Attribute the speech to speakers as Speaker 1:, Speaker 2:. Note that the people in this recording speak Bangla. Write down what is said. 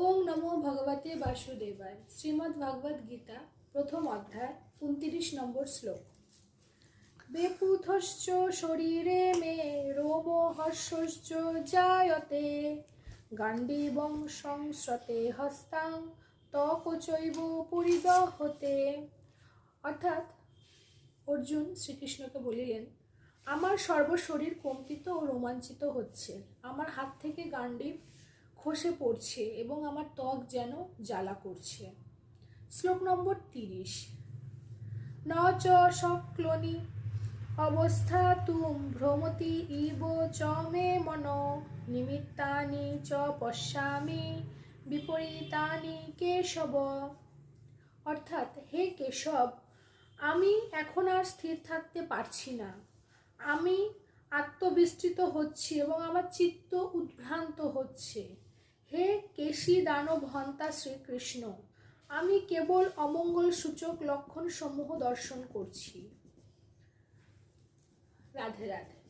Speaker 1: ওং নমো ভগবতে বাসুদেবায়। শ্রীমদ্ ভাগবত গীতা প্রথম অধ্যায় 29 নম্বর শ্লোক। বেপুথশ্চ শরীরে মে রোমো হর্ষশ্চ জায়তে গাণ্ডীবং সংস্রতে হস্তাং ত্বকচৈব পরিদহতে। অর্থাৎ অর্জুন শ্রীকৃষ্ণকে বলিলেন, আমার সর্বশরীর কম্পিত ও রোমাঞ্চিত হচ্ছে, আমার হাত থেকে গাণ্ডীব খসে পড়ছে এবং আমার ত্বক যেন জ্বালা করছে। শ্লোক নম্বর 30। ন চ শক্লোনি অবস্থা তুম ভ্রমতি ইব চ মে মনো নিমিত্তানি চ পশ্যামি বিপরীতানি কেশব। অর্থাৎ হে কেশব, আমি এখন আর স্থির থাকতে পারছি না, আমি আত্মবিস্তৃত হচ্ছি এবং আমার চিত্ত উদ্ভ্রান্ত হচ্ছে। হে কেশী দানব হন্তা শ্রীকৃষ্ণ, আমি কেবল অমঙ্গল সূচক লক্ষণ সমূহ দর্শন করছি। রাধে রাধে।